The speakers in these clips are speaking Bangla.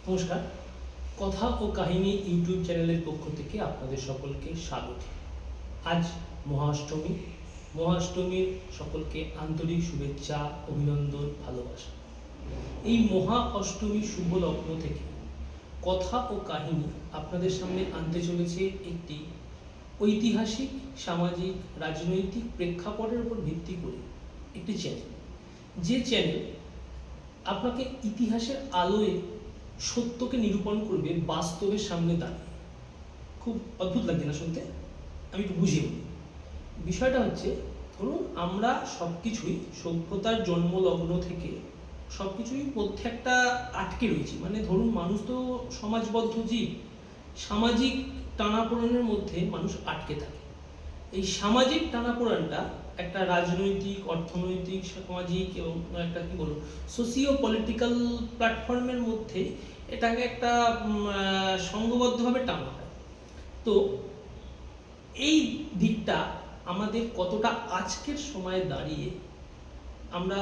নমস্কার। কথা ও কাহিনী ইউটিউব চ্যানেলের পক্ষ থেকে আপনাদের সকলকে স্বাগত। আজ মহাষ্টমী। মহাষ্টমীর সকলকে আন্তরিক শুভেচ্ছা, অভিনন্দন, ভালোবাসা। এই মহা অষ্টমীর শুভ লগ্ন থেকে কথা ও কাহিনী আপনাদের সামনে আনতে চলেছে একটি ঐতিহাসিক, সামাজিক, রাজনৈতিক প্রেক্ষাপটের উপর ভিত্তি করে একটি চ্যানেল। যে চ্যানেল আপনাকে ইতিহাসের আলোয় সত্যকে নিরূপণ করবে বাস্তবের সামনে দাঁড়িয়ে। খুব অদ্ভুত লাগছে না শুনতে? আমি একটু বুঝিয়ে বলি। বিষয়টা হচ্ছে, ধরুন আমরা সব কিছুই সভ্যতার জন্মলগ্ন থেকে সব কিছুই মধ্যে একটা আটকে রয়েছি। মানে ধরুন, মানুষ তো সমাজবদ্ধ জীব। সামাজিক টানাপোড়েনের মধ্যে মানুষ আটকে থাকে। এই সামাজিক টানাপোড়েনটা একটা রাজনৈতিক, অর্থনৈতিক, সামাজিক এবং একটা কি বলবো সোশিও পলিটিক্যাল প্ল্যাটফর্মের মধ্যে এটাকে একটা সংঘবদ্ধভাবে টানা হয়। তো এই দিকটা আমাদের কতটা আজকের সময়ে দাঁড়িয়ে আমরা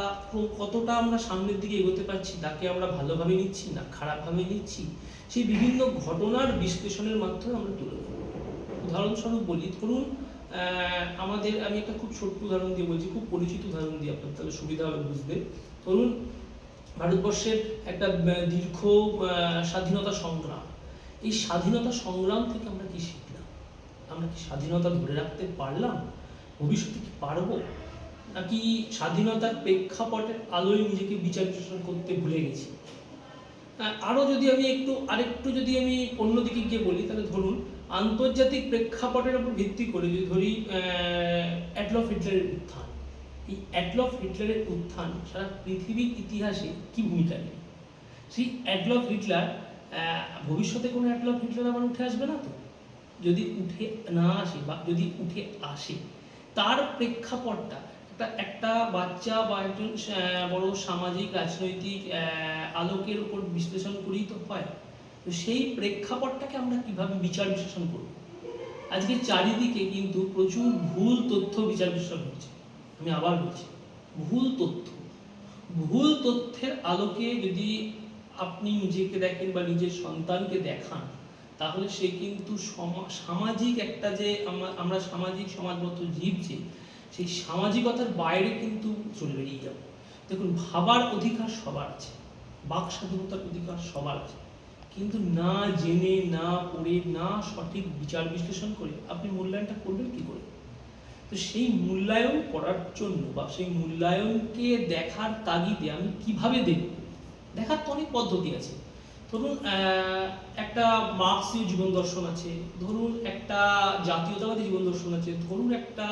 কতটা আমরা সামনের দিকে এগোতে পারছি, তাকে আমরা ভালোভাবে নিচ্ছি না খারাপভাবে নিচ্ছি, সেই বিভিন্ন ঘটনার বিশ্লেষণের মাধ্যমে আমরা তুলে ধরব। উদাহরণস্বরূপ বলি, ধরুন আমি একটা খুব ছোট্ট উদাহরণ দিয়ে বলছি, খুব পরিচিত উদাহরণ দিয়ে আপনার তাহলে সুবিধা হবে বুঝতে। ধরুন, ভারতবর্ষের একটা দীর্ঘ স্বাধীনতা সংগ্রাম। এই স্বাধীনতা সংগ্রাম থেকে আমরা কি শিখলাম? আমরা কি স্বাধীনতা ধরে রাখতে পারলাম? ভবিষ্যতে কি পারবো? নাকি স্বাধীনতার প্রেক্ষাপটের আলোয় নিজেকে বিচার বিশ্লেষণ করতে ভুলে গেছি? আরও যদি আমি আরেকটু যদি আমি অন্যদিকে গিয়ে বলি, তাহলে ধরুন আন্তর্জাতিক প্রেক্ষাপটের উপর ভিত্তি করে যদি ধরি অ্যাডলফ হিটলারের উত্থান। এই অ্যাডলফ হিটলারের উত্থান সারা পৃথিবীর ইতিহাসে কি ভূমিকা নেই? সেই অ্যাডলফ হিটলার, ভবিষ্যতে কোনো অ্যাডলফ হিটলার আবার উঠে আসবে না তো? যদি উঠে না আসে বা যদি উঠে আসে, তার প্রেক্ষাপটটা একটা বাচ্চা বা একজন বড় সামাজিক রাজনৈতিক আলোকের উপর বিশ্লেষণ করেই তো হয়। তো সেই প্রেক্ষাপটটাকে আমরা কিভাবে বিচার বিশ্লেষণ করব? আজকে চারিদিকে কিন্তু প্রচুর ভুল তথ্য বিচার বিশ্লেষণ হচ্ছে। আমি আবার বলছি, ভুল তথ্যের আলোকে যদি আপনি নিজেকে দেখেন বা নিজের সন্তানকে দেখান, তাহলে সে কিন্তু সামাজিক একটা যে আমরা সামাজিক সমাজবদ্ধ জীব, যে সেই সামাজিকতার বাইরে কিন্তু চলে বেরিয়ে যাব। দেখুন, ভাবার অধিকার সবার আছে, বাক স্বাধীনতার অধিকার সবার আছে, কিন্তু না জেনে, না পড়ে, না সঠিক বিচার বিশ্লেষণ করে আপনি মূল্যায়নটা করবেন কি করে? তো সেই মূল্যায়ন করার জন্য বা সেই মূল্যায়নকে দেখার তাগিদে আমি কিভাবে দেখব, দেখার তো অনেক পদ্ধতি আছে। ধরুন, একটা মার্ক্সীয় জীবন দর্শন আছে, ধরুন একটা জাতীয়তাবাদী জীবন দর্শন আছে, ধরুন একটা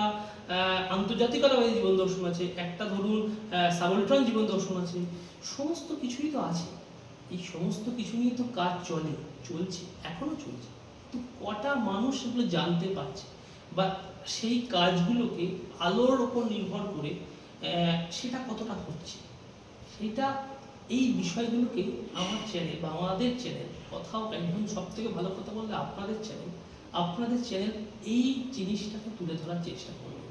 আন্তর্জাতিকতাবাদী জীবন দর্শন আছে, একটা ধরুন সাবলট্রান জীবন দর্শন আছে। সমস্ত কিছুই তো আছে। এই সমস্ত কিছু নিয়ে তো কাজ চলছে, এখনো চলছে। তো কটা মানুষ সেগুলো জানতে পারছে, বা সেই কাজগুলোকে আলোর ওপর নির্ভর করে সেটা কতটা হচ্ছে, সেটা এই বিষয়গুলোকে আমার চ্যানেল বা আমাদের চ্যানেল কথাও একদম সব থেকে ভালো কথা বললে আপনাদের চ্যানেল এই জিনিসটাকে তুলে ধরার চেষ্টা করবে,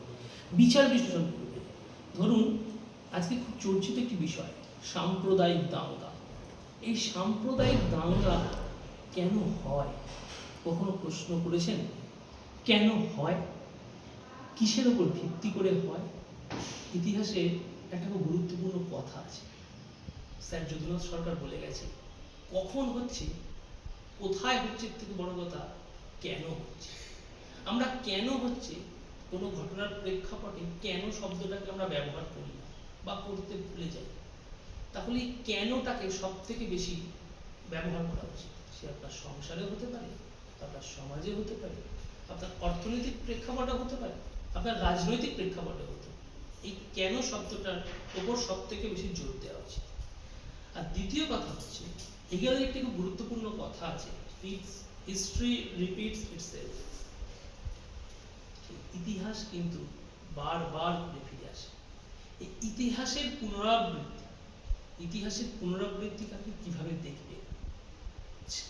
বিচার বিশ্লেষণ করবে। ধরুন, আজকে খুব চর্চিত একটি বিষয় সাম্প্রদায়িক দাঙ্গা। এই সাম্প্রদায়িক দাঙ্গা কেন হয়? কখনো প্রশ্ন করেছেন কেন হয়? কিসের উপর ভিত্তি করে হয়? ইতিহাসে একটা খুব গুরুত্বপূর্ণ কথা আছে, স্যার যদুনাথ সরকার বলে গেছে, কখন হচ্ছে, কোথায় হচ্ছে, থেকে বড় কথা কেন হচ্ছে। আমরা কেন হচ্ছে কোনো ঘটনার প্রেক্ষাপটে কেন শব্দটাকে আমরা ব্যবহার করি না বা করতে ভুলে যাই। তাহলে কেনটাকে সব থেকে বেশি ব্যবহার করা উচিত। সে আপনার সংসারে হতে পারে, আপনার সমাজে হতে পারে, আপনার অর্থনৈতিক প্রেক্ষাপটে হতে পারে, আপনার রাজনৈতিক প্রেক্ষাপটে হতে পারে। এই কেন শব্দটার ওপর সব থেকে বেশি জোর দেওয়া উচিত। আর দ্বিতীয় কথা হচ্ছে, এখানে একটি খুব গুরুত্বপূর্ণ কথা আছে, হিস্ট্রি রিপিটস ইটসেলফ। ইতিহাস কিন্তু বারবার ঘুরে ফিরে আসে। এই ইতিহাসের পুনরাবৃত্তিকে আপনি কিভাবে দেখবেন,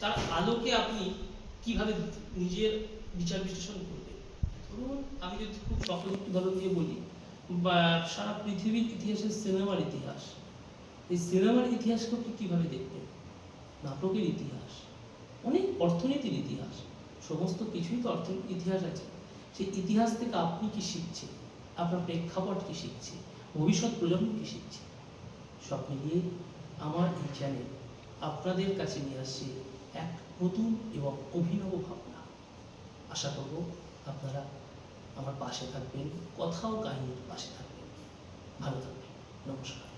তার আলোকে আপনি কিভাবে নিজের বিচার বিশ্লেষণ করবেন। ধরুন, আমি যদি খুব সহজ উদাহরণ দিয়ে বলি, বা সারা পৃথিবীর ইতিহাসের সিনেমার ইতিহাস, এই সিনেমার ইতিহাসকে আপনি কিভাবে দেখবেন? নাটকের ইতিহাস, অনেক অর্থনীতির ইতিহাস, সমস্ত কিছুই তো ইতিহাস আছে। সেই ইতিহাস থেকে আপনি কি শিখছেন, আপনার প্রেক্ষাপট কি শিখছে, ভবিষ্যৎ প্রজন্ম কি শিখছে, সব মিলিয়ে আমার এই চ্যানেল আপনাদের কাছে নিয়ে আসছে এক নতুন এবং অভিনব ভাবনা। আশা করব আপনারা আমার পাশে থাকবেন, কথা ও কাহিনীর পাশে থাকবেন। ভালো থাকবেন। নমস্কার।